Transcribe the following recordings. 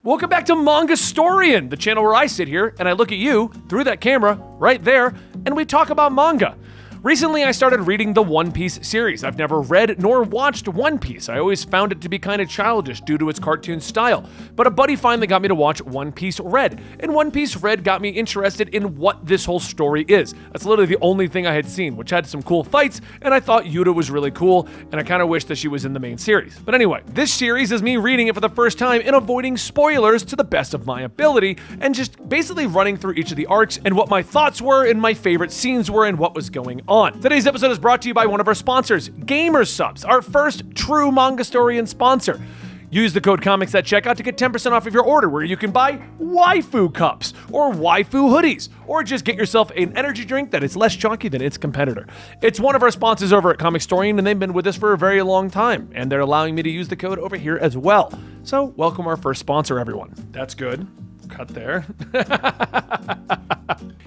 Welcome back to Mangastorian, the channel where I sit here and I look at you through that camera right there and we talk about manga. Recently, I started reading the One Piece series. I've never read nor watched One Piece. I always found it to be kind of childish due to its cartoon style. But a buddy finally got me to watch One Piece Red. And One Piece Red got me interested in what this whole story is. That's literally the only thing I had seen, which had some cool fights, and I thought Yuta was really cool, and I kind of wish that she was in the main series. But anyway, this series is me reading it for the first time and avoiding spoilers to the best of my ability, and just basically running through each of the arcs and what my thoughts were and my favorite scenes were and what was going on. Today's episode is brought to you by one of our sponsors, Gamersubs, our first true Mangastorian sponsor. Use the code COMICS at checkout to get 10% off of your order, where you can buy waifu cups or waifu hoodies, or just get yourself an energy drink that is less chunky than its competitor. It's one of our sponsors over at Mangastorian, and they've been with us for a very long time, and they're allowing me to use the code over here as well. So welcome our first sponsor, everyone. That's good. Cut there.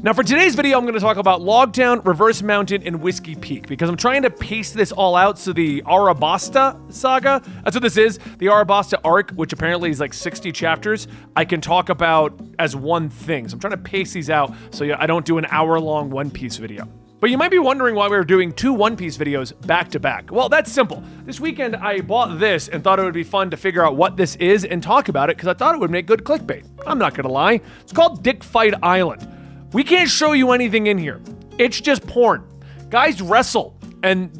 Now for today's video, I'm going to talk about Logtown, Reverse Mountain, and Whiskey Peak, because I'm trying to pace this all out so the Arabasta saga, that's what this is, the Arabasta arc, which apparently is like 60 chapters, I can talk about as one thing. So I'm trying to pace these out so I don't do an hour-long One Piece video. But you might be wondering why we're doing two One Piece videos back to back. Well, that's simple. This weekend, I bought this and thought it would be fun to figure out what this is and talk about it because I thought it would make good clickbait. I'm not gonna lie. It's called Dick Fight Island. We can't show you anything in here. It's just porn. Guys wrestle and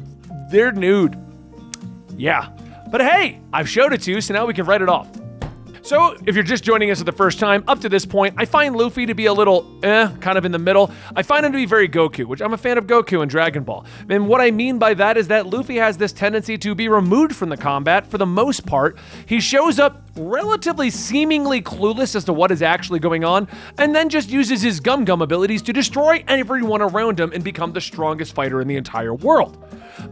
they're nude. Yeah. But hey, I've showed it to you, so now we can write it off. So, if you're just joining us for the first time, up to this point, I find Luffy to be a little kind of in the middle. I find him to be very Goku, which I'm a fan of Goku in Dragon Ball. And what I mean by that is that Luffy has this tendency to be removed from the combat for the most part. He shows up relatively seemingly clueless as to what is actually going on, and then just uses his gum-gum abilities to destroy everyone around him and become the strongest fighter in the entire world.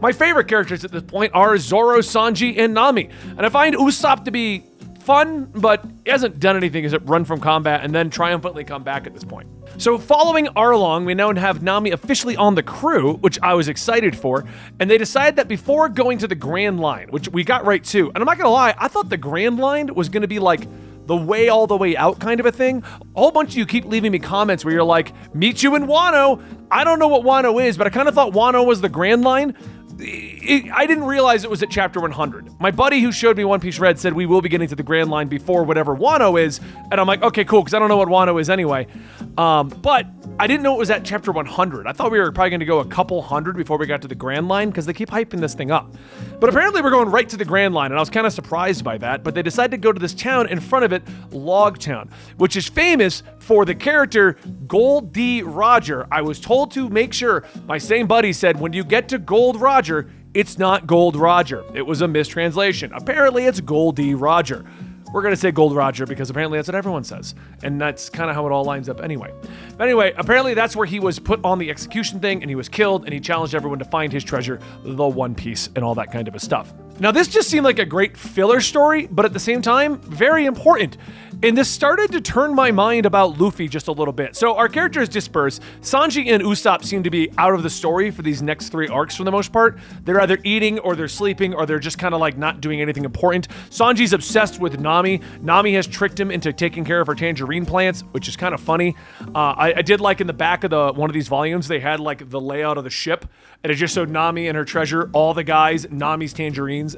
My favorite characters at this point are Zoro, Sanji, and Nami, and I find Usopp to be fun, but he hasn't done anything except run from combat and then triumphantly come back at this point. So following Arlong, we now have Nami officially on the crew, which I was excited for, and they decided that before going to the Grand Line, which we got right to, and I'm not gonna lie, I thought the Grand Line was gonna be like the way all the way out kind of a thing. A whole bunch of you keep leaving me comments where you're like, meet you in Wano. I don't know what Wano is, but I kind of thought Wano was the Grand Line. I didn't realize it was at chapter 100. My buddy who showed me One Piece Red said we will be getting to the Grand Line before whatever Wano is, and I'm like, okay, cool, because I don't know what Wano is anyway. But I didn't know it was at chapter 100. I thought we were probably going to go a couple hundred before we got to the Grand Line, because they keep hyping this thing up. But apparently we're going right to the Grand Line, and I was kind of surprised by that, but they decided to go to this town in front of it, Logtown, which is famous for the character Gold D. Roger. I was told to make sure, my same buddy said, when you get to Gold Roger, it's not Gold Roger. It was a mistranslation. Apparently it's Gold D. Roger. We're going to say Gold Roger because apparently that's what everyone says. And that's kind of how it all lines up anyway. But anyway, apparently that's where he was put on the execution thing and he was killed and he challenged everyone to find his treasure, the One Piece, and all that kind of stuff. Now this just seemed like a great filler story, but at the same time, very important. And this started to turn my mind about Luffy just a little bit. So our characters disperse. Sanji and Usopp seem to be out of the story for these next three arcs for the most part. They're either eating or they're sleeping or they're just kind of like not doing anything important. Sanji's obsessed with Nami. Nami has tricked him into taking care of her tangerine plants, which is kind of funny. I did like in the back of one of these volumes, they had like the layout of the ship and it just showed Nami and her treasure, all the guys, Nami's tangerines.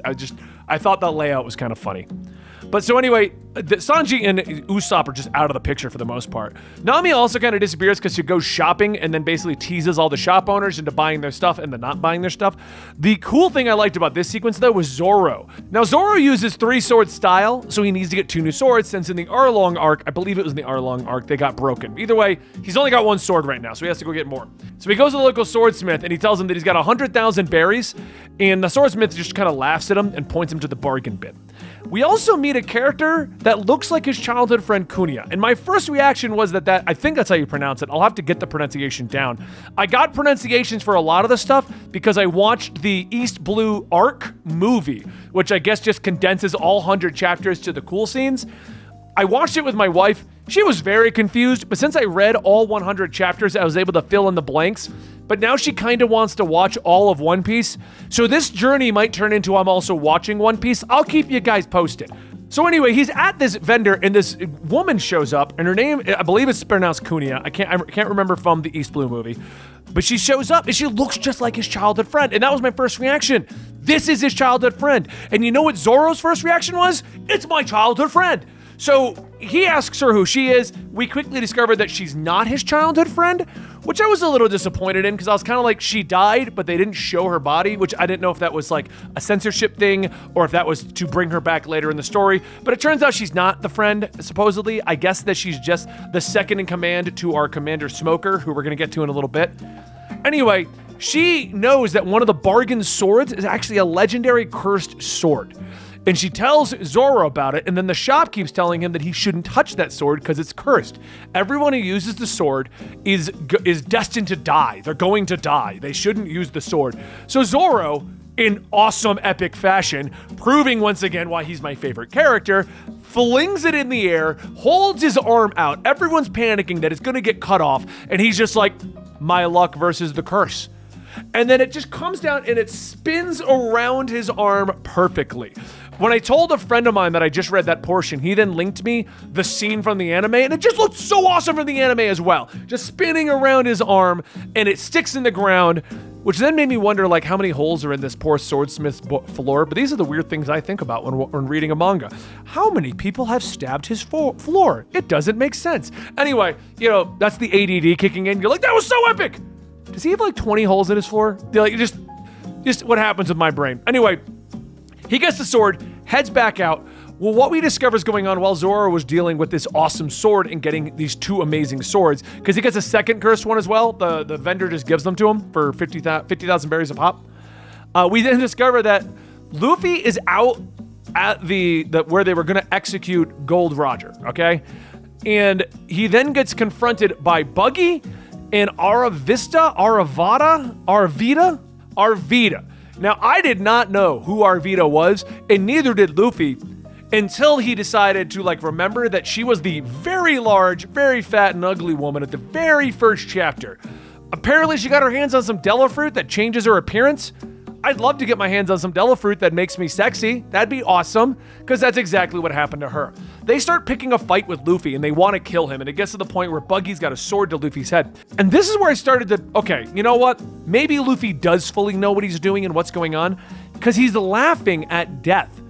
I thought that layout was kind of funny. But so anyway, Sanji and Usopp are just out of the picture for the most part. Nami also kind of disappears because she goes shopping and then basically teases all the shop owners into buying their stuff and then not buying their stuff. The cool thing I liked about this sequence though was Zoro. Now Zoro uses 3-sword style, so he needs to get 2 new swords since in the Arlong arc, I believe it was in the Arlong arc, they got broken. Either way, he's only got 1 sword right now, so he has to go get more. So he goes to the local swordsmith and he tells him that he's got 100,000 berries, and the swordsmith just kind of laughs at him and points him to the bargain bin. We also meet a character that looks like his childhood friend Kunia, and my first reaction was that I think that's how you pronounce it. I'll have to get the pronunciation down. I got pronunciations for a lot of the stuff because I watched the East Blue arc movie, which I guess just condenses all 100 chapters to the cool scenes. I watched it with my wife. She was very confused, but since I read all 100 chapters, I was able to fill in the blanks. But now she kind of wants to watch all of One Piece. So this journey might turn into I'm also watching One Piece. I'll keep you guys posted. So anyway, he's at this vendor, and this woman shows up, and her name, I believe it's pronounced Kunia. I can't remember from the East Blue movie. But she shows up, and she looks just like his childhood friend. And that was my first reaction. This is his childhood friend. And you know what Zoro's first reaction was? It's my childhood friend. So he asks her who she is. We quickly discovered that she's not his childhood friend, which I was a little disappointed in because I was kind of like, she died, but they didn't show her body, which I didn't know if that was like a censorship thing or if that was to bring her back later in the story. But it turns out she's not the friend, supposedly. I guess that she's just the second in command to our Commander Smoker, who we're going to get to in a little bit. Anyway, she knows that one of the bargain swords is actually a legendary cursed sword. And she tells Zoro about it, and then the shop keeps telling him that he shouldn't touch that sword because it's cursed. Everyone who uses the sword is destined to die. They're going to die. They shouldn't use the sword. So Zoro, in awesome epic fashion, proving once again why he's my favorite character, flings it in the air, holds his arm out. Everyone's panicking that it's going to get cut off, and he's just like, my luck versus the curse. And then it just comes down and it spins around his arm perfectly. When I told a friend of mine that I just read that portion, he then linked me the scene from the anime, and it just looked so awesome from the anime as well. Just spinning around his arm, and it sticks in the ground, which then made me wonder, like, how many holes are in this poor swordsmith's floor. But these are the weird things I think about when reading a manga. How many people have stabbed his floor? It doesn't make sense. Anyway, you know, that's the ADD kicking in. You're like, that was so epic! Does he have like 20 holes in his floor? Like, just what happens with my brain. Anyway, he gets the sword, heads back out. Well, what we discover is going on while Zoro was dealing with this awesome sword and getting these two amazing swords, because he gets a second cursed one as well. The vendor just gives them to him for 50,000 berries a pop. We then discover that Luffy is out at where they were going to execute Gold Roger, okay? And he then gets confronted by Buggy and Arvida. Now, I did not know who Arvida was, and neither did Luffy, until he decided to, like, remember that she was the very large, very fat, and ugly woman at the very first chapter. Apparently, she got her hands on some Della fruit that changes her appearance. I'd love to get my hands on some Della fruit that makes me sexy. That'd be awesome, because that's exactly what happened to her. They start picking a fight with Luffy, and they want to kill him, and it gets to the point where Buggy's got a sword to Luffy's head. And this is where I started to, okay, you know what? Maybe Luffy does fully know what he's doing and what's going on, because he's laughing at death,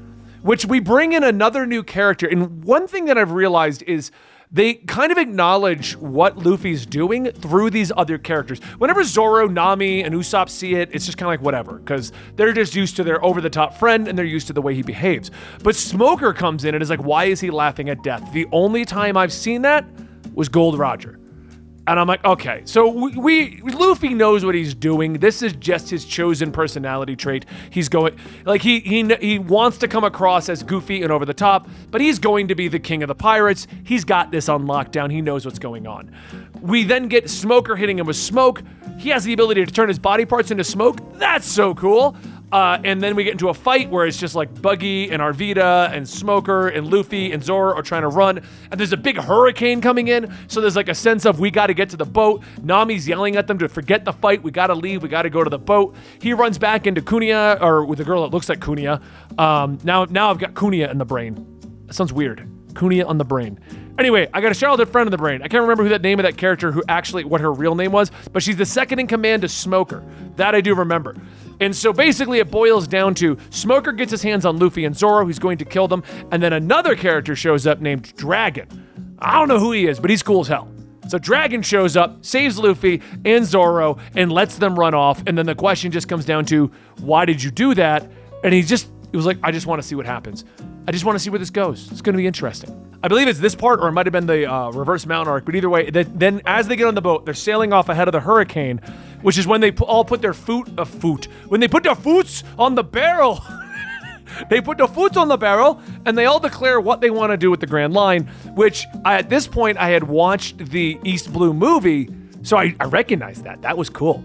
which we bring in another new character. And one thing that I've realized is they kind of acknowledge what Luffy's doing through these other characters. Whenever Zoro, Nami, and Usopp see it, it's just kind of like whatever, because they're just used to their over-the-top friend and they're used to the way he behaves. But Smoker comes in and is like, why is he laughing at death? The only time I've seen that was Gold Roger. And I'm like, okay, so Luffy knows what he's doing. This is just his chosen personality trait. He's going, like, he wants to come across as goofy and over the top, but he's going to be the king of the pirates. He's got this on lockdown. He knows what's going on. We then get Smoker hitting him with smoke. He has the ability to turn his body parts into smoke. That's so cool. And then we get into a fight where it's just like Buggy and Arvida and Smoker and Luffy and Zoro are trying to run. And there's a big hurricane coming in. So there's like a sense of we got to get to the boat. Nami's yelling at them to forget the fight. We got to leave. We got to go to the boat. He runs back into Kunia, or with the girl that looks like Kunia. Now I've got Kunia in the brain. That sounds weird. Kunia on the brain. Anyway, I got a childhood friend in the brain. I can't remember who that name of that character, what her real name was, but she's the second in command to Smoker. That I do remember. And so basically it boils down to Smoker gets his hands on Luffy and Zoro, who's going to kill them, and then another character shows up named Dragon. I don't know who he is, but he's cool as hell. So Dragon shows up, saves Luffy and Zoro, and lets them run off, and then the question just comes down to, why did you do that? And he was like, I just want to see what happens. I just want to see where this goes. It's going to be interesting. I believe it's this part, or it might have been the reverse mount arc, but either way, then as they get on the boat, they're sailing off ahead of the hurricane, which is when they all put their when they put their foots on the barrel. They put their foots on the barrel, and they all declare what they want to do with the Grand Line, which at this point, I had watched the East Blue movie, so I recognized that. That was cool.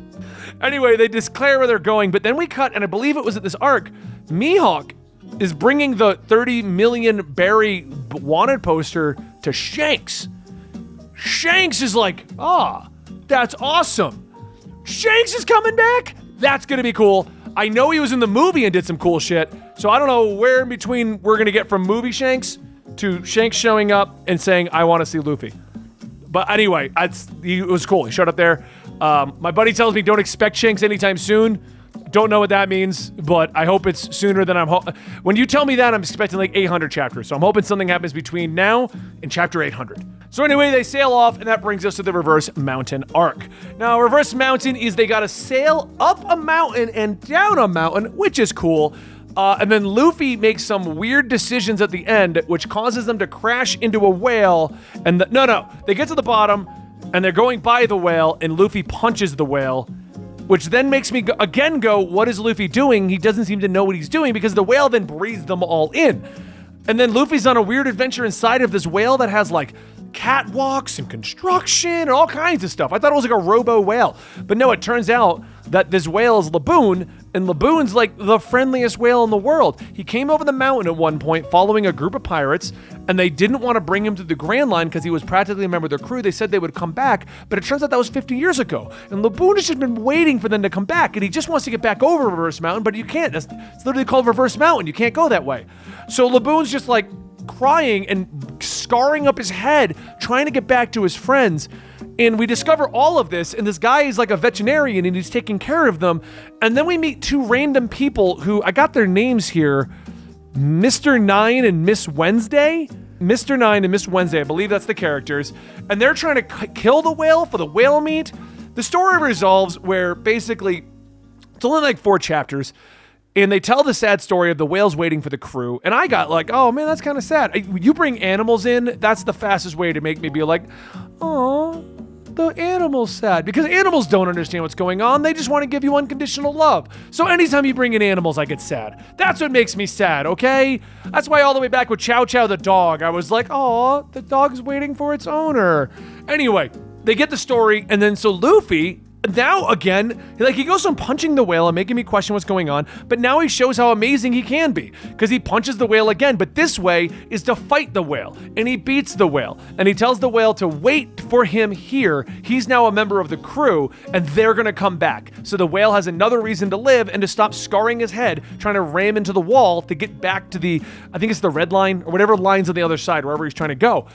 Anyway, they declare where they're going, but then we cut, and I believe it was at this arc, Mihawk is bringing the 30 million berry wanted poster to Shanks. Shanks is like, that's awesome. Shanks is coming back? That's gonna be cool. I know he was in the movie and did some cool shit, So I don't know where in between we're going to get from movie Shanks to Shanks showing up and saying, I want to see Luffy. But anyway, it was cool. He showed up there. My buddy tells me don't expect Shanks anytime soon. Don't know what that means, but I hope it's sooner than when you tell me that, I'm expecting like 800 chapters. So I'm hoping something happens between now and chapter 800. So anyway, they sail off, and that brings us to the Reverse Mountain arc. Now, Reverse Mountain is they got to sail up a mountain and down a mountain, which is cool. And then Luffy makes some weird decisions at the end, which causes them to crash into a whale. And they get to the bottom, and they're going by the whale, and Luffy punches the whale, which then makes me go, what is Luffy doing? He doesn't seem to know what he's doing because the whale then breathes them all in. And then Luffy's on a weird adventure inside of this whale that has like catwalks and construction and all kinds of stuff. I thought it was like a robo whale. But no, it turns out that this whale is Laboon, and Laboon's like the friendliest whale in the world. He came over the mountain at one point following a group of pirates, and they didn't want to bring him to the Grand Line because he was practically a member of their crew. They said they would come back, but it turns out that was 50 years ago. And Laboon has just been waiting for them to come back, and he just wants to get back over Reverse Mountain, but you can't. It's literally called Reverse Mountain. You can't go that way. So Laboon's just like crying and scarring up his head, trying to get back to his friends. And we discover all of this, and this guy is like a veterinarian, and he's taking care of them. And then we meet two random people who, I got their names here, Mr. Nine and Miss Wednesday. Mr. Nine and Miss Wednesday, I believe that's the characters. And they're trying to kill the whale for the whale meat. The story resolves where basically, it's only like 4 chapters, and they tell the sad story of the whales waiting for the crew. And I got like, oh man, that's kind of sad. You bring animals in, that's the fastest way to make me be like, oh, the animal's sad. Because animals don't understand what's going on. They just want to give you unconditional love. So anytime you bring in animals, I get sad. That's what makes me sad, okay? That's why all the way back with Chow Chow the dog, I was like, oh, the dog's waiting for its owner. Anyway, they get the story, and then so Luffy, now again, he goes from punching the whale and making me question what's going on, but now he shows how amazing he can be because he punches the whale again, but this way is to fight the whale, and he beats the whale, and he tells the whale to wait for him here. He's now a member of the crew, and they're gonna come back. So the whale has another reason to live and to stop scarring his head, trying to ram into the wall to get back to I think it's the red line or whatever line's on the other side, wherever he's trying to go.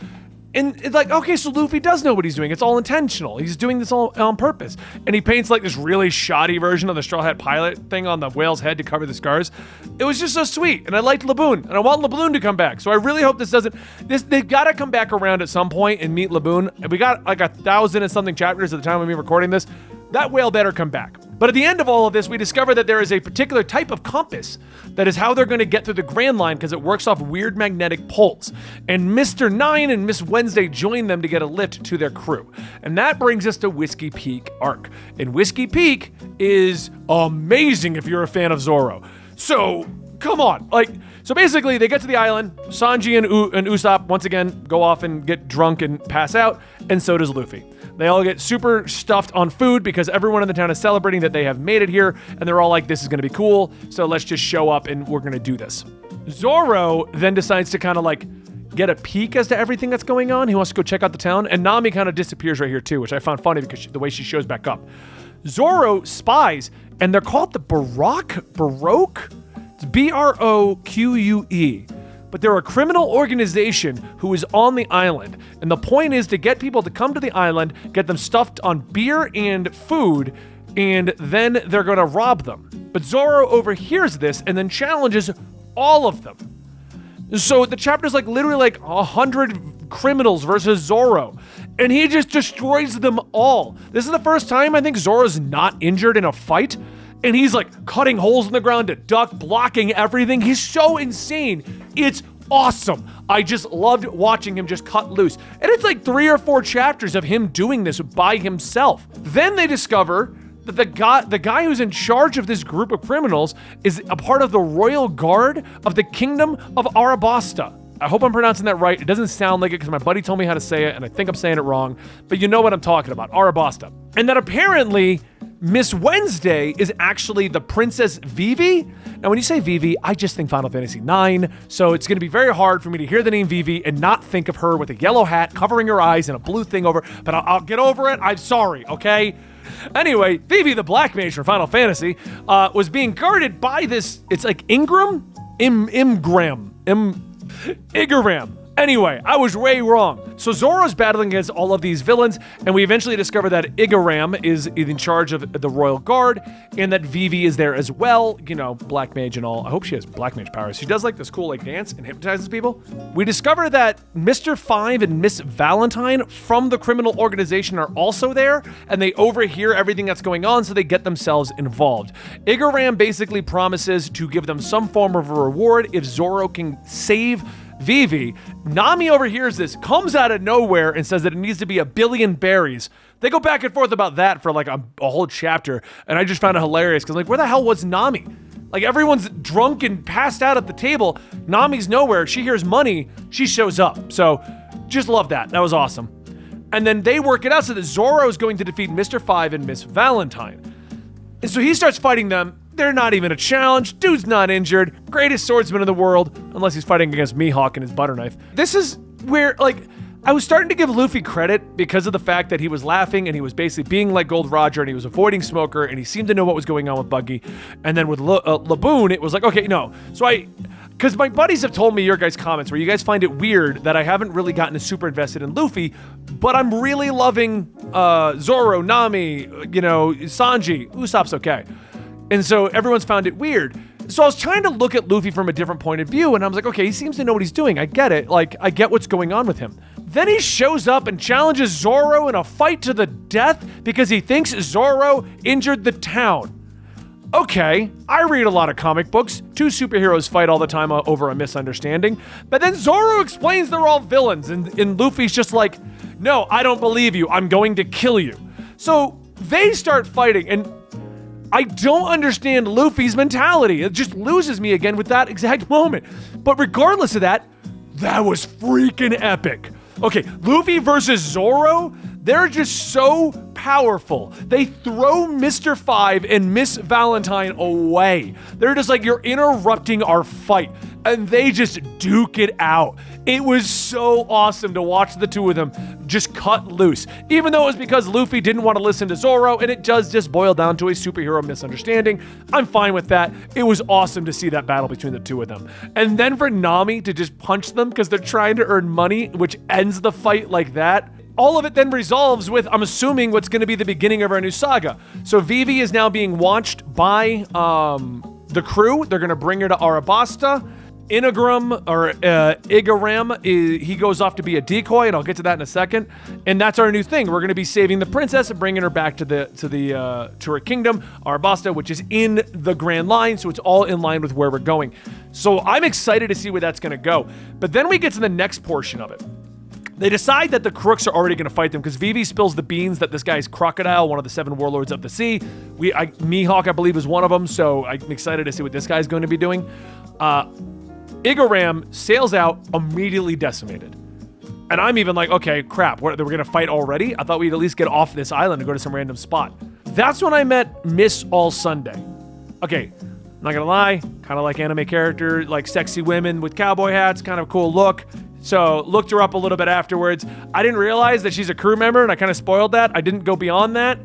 And it's like, okay, so Luffy does know what he's doing. It's all intentional. He's doing this all on purpose. And he paints like this really shoddy version of the Straw Hat Pilot thing on the whale's head to cover the scars. It was just so sweet. And I liked Laboon. And I want Laboon to come back. So I really hope they've got to come back around at some point and meet Laboon. And we got like 1,000 and something chapters at the time of me recording this. That whale better come back. But at the end of all of this, we discover that there is a particular type of compass that is how they're going to get through the Grand Line because it works off weird magnetic poles. And Mr. Nine and Miss Wednesday join them to get a lift to their crew. And that brings us to Whiskey Peak arc. And Whiskey Peak is amazing if you're a fan of Zoro. So, come on. So basically, they get to the island. Sanji and Usopp, once again, go off and get drunk and pass out. And so does Luffy. They all get super stuffed on food because everyone in the town is celebrating that they have made it here, and they're all like, this is going to be cool, so let's just show up and we're going to do this. Zoro then decides to kind of like get a peek as to everything that's going on. He wants to go check out the town, and Nami kind of disappears right here too, which I found funny because the way she shows back up. Zoro spies, and they're called the Baroque? It's B-R-O-Q-U-E. But they're a criminal organization who is on the island. And the point is to get people to come to the island, get them stuffed on beer and food, and then they're going to rob them. But Zoro overhears this and then challenges all of them. So the chapter's like literally like 100 criminals versus Zoro. And he just destroys them all. This is the first time I think Zoro's not injured in a fight. And he's like cutting holes in the ground to duck, blocking everything. He's so insane. It's awesome. I just loved watching him just cut loose. And it's like 3 or 4 chapters of him doing this by himself. Then they discover that the guy who's in charge of this group of criminals is a part of the royal guard of the kingdom of Arabasta. I hope I'm pronouncing that right. It doesn't sound like it because my buddy told me how to say it, and I think I'm saying it wrong, but you know what I'm talking about, Arabasta. And that apparently Miss Wednesday is actually the Princess Vivi. Now, when you say Vivi, I just think Final Fantasy IX, so it's going to be very hard for me to hear the name Vivi and not think of her with a yellow hat covering her eyes and a blue thing over, but I'll get over it. I'm sorry, okay? Anyway, Vivi the Black Mage from Final Fantasy was being guarded by this, it's like Ingram? Igaram. Anyway, I was way wrong. So Zoro's battling against all of these villains, and we eventually discover that Igaram is in charge of the Royal Guard, and that Vivi is there as well, you know, Black Mage and all. I hope she has Black Mage powers. She does like this cool like dance and hypnotizes people. We discover that Mr. Five and Miss Valentine from the criminal organization are also there, and they overhear everything that's going on, so they get themselves involved. Igaram basically promises to give them some form of a reward if Zoro can save Vivi. Nami overhears this, comes out of nowhere, and says that it needs to be 1 billion berries. They go back and forth about that for like a whole chapter, and I just found it hilarious because like, where the hell was Nami? Like everyone's drunk and passed out at the table. Nami's nowhere. She hears money. She shows up. So just love that. That was awesome. And then they work it out so that Zoro is going to defeat Mr. Five and Miss Valentine. And so he starts fighting them. They're not even a challenge. Dude's not injured. Greatest swordsman in the world, unless he's fighting against Mihawk and his butter knife. This is where, like, I was starting to give Luffy credit because of the fact that he was laughing and he was basically being like Gold Roger and he was avoiding Smoker and he seemed to know what was going on with Buggy. And then with Laboon, it was like, okay, no. So because my buddies have told me your guys' comments where you guys find it weird that I haven't really gotten super invested in Luffy, but I'm really loving Zoro, Nami, you know, Sanji. Usopp's okay. And so everyone's found it weird. So I was trying to look at Luffy from a different point of view, and I was like, okay, he seems to know what he's doing. I get it. Like, I get what's going on with him. Then he shows up and challenges Zoro in a fight to the death because he thinks Zoro injured the town. Okay, I read a lot of comic books. 2 superheroes fight all the time over a misunderstanding. But then Zoro explains they're all villains, and Luffy's just like, no, I don't believe you. I'm going to kill you. So they start fighting, and I don't understand Luffy's mentality. It just loses me again with that exact moment. But regardless of that, that was freaking epic. Okay, Luffy versus Zoro, they're just so powerful. They throw Mr. Five and Miss Valentine away. They're just like, you're interrupting our fight. And they just duke it out. It was so awesome to watch the two of them just cut loose. Even though it was because Luffy didn't want to listen to Zoro, and it does just boil down to a superhero misunderstanding. I'm fine with that. It was awesome to see that battle between the two of them. And then for Nami to just punch them because they're trying to earn money, which ends the fight like that. All of it then resolves with, I'm assuming, what's going to be the beginning of our new saga. So Vivi is now being watched by the crew. They're going to bring her to Arabasta. Igaram, he goes off to be a decoy, and I'll get to that in a second. And that's our new thing. We're going to be saving the princess and bringing her back to her kingdom, Arabasta, which is in the Grand Line, so it's all in line with where we're going. So I'm excited to see where that's going to go. But then we get to the next portion of it. They decide that the crooks are already going to fight them because Vivi spills the beans that this guy's Crocodile, one of the 7 warlords of the sea. Mihawk, I believe, is one of them, so I'm excited to see what this guy's going to be doing. Igaram sails out, immediately decimated. And I'm even like, okay, crap, we're going to fight already? I thought we'd at least get off this island and go to some random spot. That's when I met Miss All Sunday. Okay, not gonna lie, kind of like anime character, like sexy women with cowboy hats, kind of cool look. So looked her up a little bit afterwards. I didn't realize that she's a crew member, and I kind of spoiled that. I didn't go beyond that,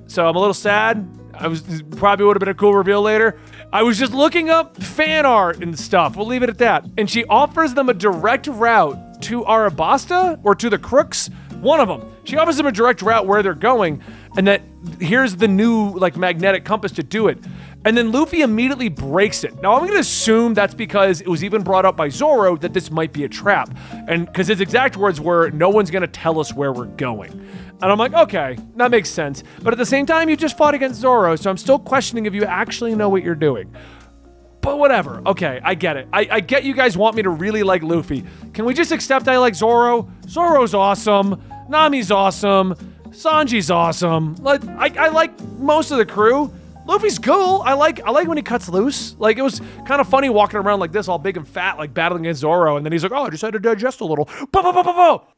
so I'm a little sad. Probably would have been a cool reveal later. I was just looking up fan art and stuff. We'll leave it at that. And she offers them a direct route to Arabasta or to the crooks. One of them. She offers them a direct route where they're going, and that here's the new like magnetic compass to do it. And then Luffy immediately breaks it. Now, I'm going to assume that's because it was even brought up by Zoro that this might be a trap. And because his exact words were, no one's going to tell us where we're going. And I'm like, okay, that makes sense. But at the same time, you just fought against Zoro, so I'm still questioning if you actually know what you're doing. But whatever. Okay, I get it. I get you guys want me to really like Luffy. Can we just accept I like Zoro? Zoro's awesome. Nami's awesome. Sanji's awesome. I like most of the crew. Luffy's cool. I like when he cuts loose. Like, it was kind of funny walking around like this, all big and fat, like battling against Zoro, and then he's like, oh, I just had to digest a little.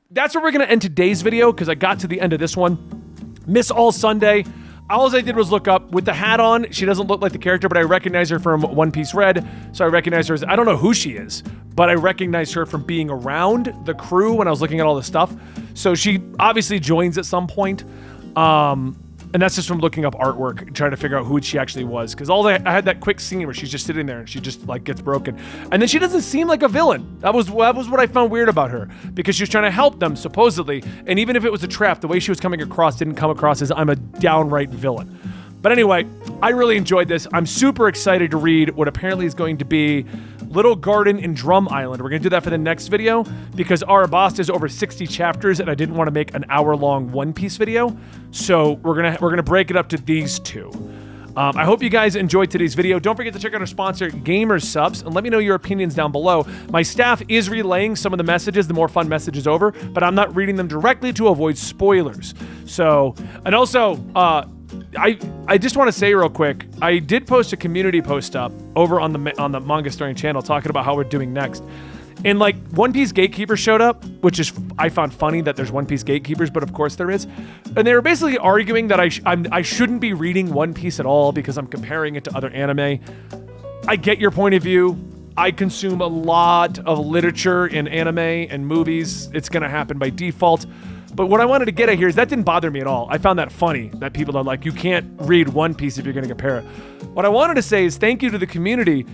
That's where we're gonna end today's video, because I got to the end of this one. Miss All Sunday. All I did was look up with the hat on. She doesn't look like the character, but I recognize her from One Piece Red. So I recognize her as, I don't know who she is, but I recognize her from being around the crew when I was looking at all the stuff. So she obviously joins at some point. And that's just from looking up artwork, trying to figure out who she actually was. Because I had that quick scene where she's just sitting there and she just like gets broken. And then she doesn't seem like a villain. That was what I found weird about her, because she was trying to help them, supposedly. And even if it was a trap, the way she was coming across didn't come across as I'm a downright villain. But anyway, I really enjoyed this. I'm super excited to read what apparently is going to be Little Garden in Drum Island. We're going to do that for the next video because Arabasta is over 60 chapters and I didn't want to make an hour-long One Piece video. So we're gonna break it up to these two. I hope you guys enjoyed today's video. Don't forget to check out our sponsor, Gamer Subs, and let me know your opinions down below. My staff is relaying some of the messages, the more fun messages over, but I'm not reading them directly to avoid spoilers. So, and also, I just want to say real quick, I did post a community post up over on the Mangastorian channel talking about how we're doing next. And like One Piece Gatekeepers showed up, which is, I found funny that there's One Piece Gatekeepers, but of course there is. And they were basically arguing that I shouldn't be reading One Piece at all because I'm comparing it to other anime. I get your point of view. I consume a lot of literature and anime and movies. It's going to happen by default. But what I wanted to get at here is that didn't bother me at all. I found that funny that people are like, you can't read One Piece if you're going to compare it. What I wanted to say is thank you to the community,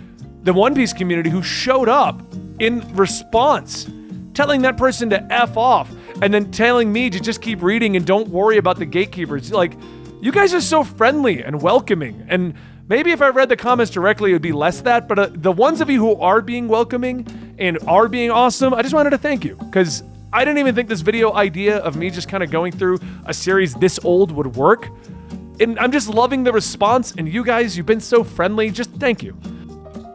the One Piece community, who showed up in response, telling that person to F off, and then telling me to just keep reading and don't worry about the gatekeepers. Like, you guys are so friendly and welcoming. And maybe if I read the comments directly, it would be less that. But the ones of you who are being welcoming and are being awesome, I just wanted to thank you, because I didn't even think this video idea of me just kind of going through a series this old would work. And I'm just loving the response. And you guys, you've been so friendly. Just thank you.